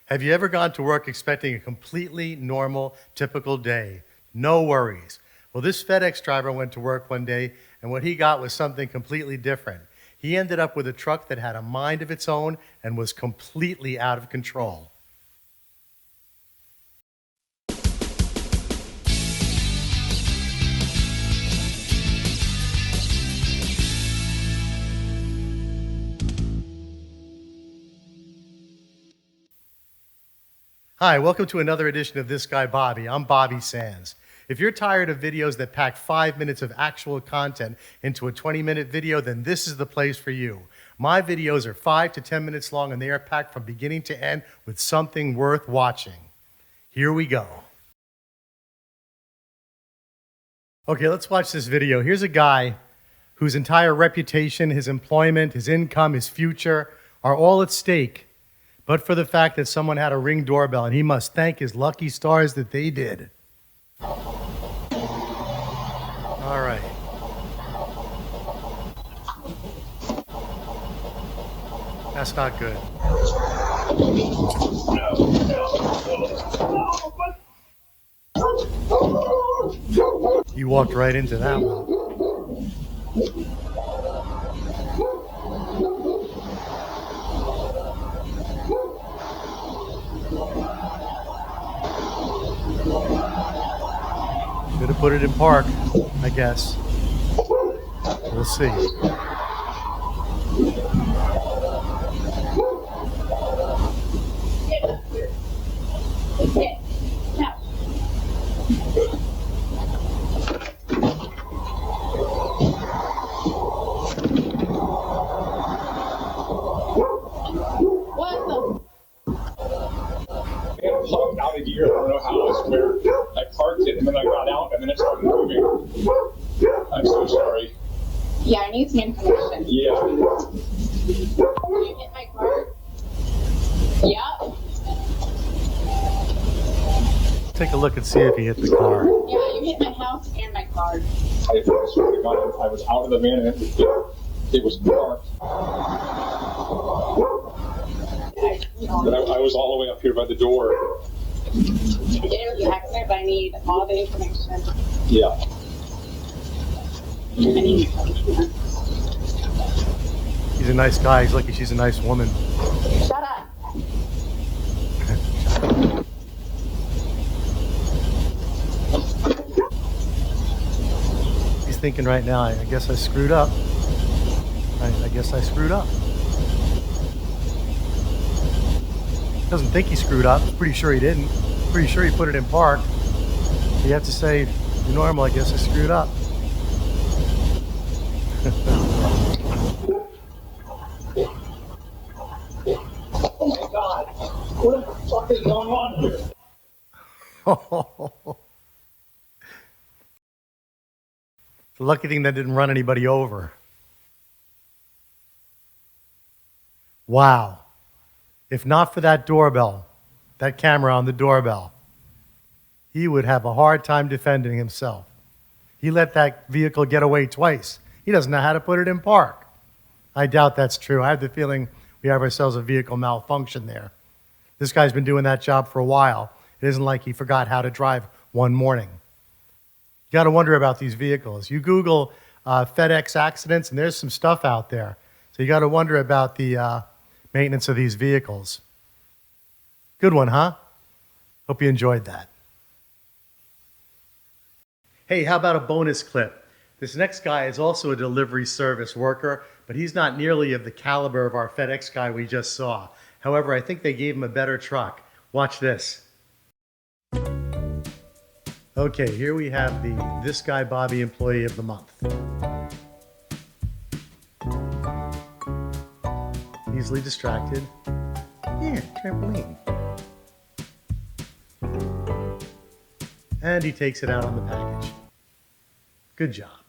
Have you ever gone to work expecting a completely normal, typical day? No worries. Well, this FedEx driver went to work one day, and what he got was something completely different. He ended up with a truck that had a mind of its own and was completely out of control. Hi, welcome to another edition of This Guy Bobby. I'm Bobby Sands. If you're tired of videos that pack 5 minutes of actual content into a 20-minute video, then this is the place for you. My videos are 5 to 10 minutes long, and they are packed from beginning to end with something worth watching. Here we go. Okay, let's watch this video. Here's a guy whose entire reputation, his employment, his income, his future are all at stake, but for the fact that someone had a Ring doorbell, and he must thank his lucky stars that they did. All right. That's not good. You walked right into that one. Should have put it in park, I guess. We'll see. Parked out of gear. I don't know how. I swear. I parked it and then I got out and then it started moving. I'm so sorry. Yeah, I need some information. Yeah. Did you hit my car? Yeah. Take a look and see if he hit the car. Yeah, you hit my house and my car. I swear to God, I was out of the van and it was parked. But I was all the way up here by the door. I did it with the accident, but I need all the information. Yeah. I need He's a nice guy. He's lucky she's a nice woman. Shut up. He's thinking right now, I guess I screwed up. I guess I screwed up. Doesn't think he screwed up. Pretty sure he didn't. Pretty sure he put it in park. You have to say, you're normal, I guess I screwed up. Oh my God. What the fuck is going on here? It's a lucky thing that didn't run anybody over. Wow. If not for that doorbell, that camera on the doorbell, he would have a hard time defending himself. He let that vehicle get away twice. He doesn't know how to put it in park. I doubt that's true. I have the feeling we have ourselves a vehicle malfunction there. This guy's been doing that job for a while. It isn't like he forgot how to drive one morning. You got to wonder about these vehicles. You Google FedEx accidents, and there's some stuff out there. So you got to wonder about the maintenance of these vehicles. Good one, huh? Hope you enjoyed that. Hey, how about a bonus clip? This next guy is also a delivery service worker, but he's not nearly of the caliber of our FedEx guy we just saw. However, I think they gave him a better truck. Watch this. Okay, here we have the This Guy Bobby Employee of the Month. Easily distracted. Yeah, trampoline. And he takes it out on the package. Good job.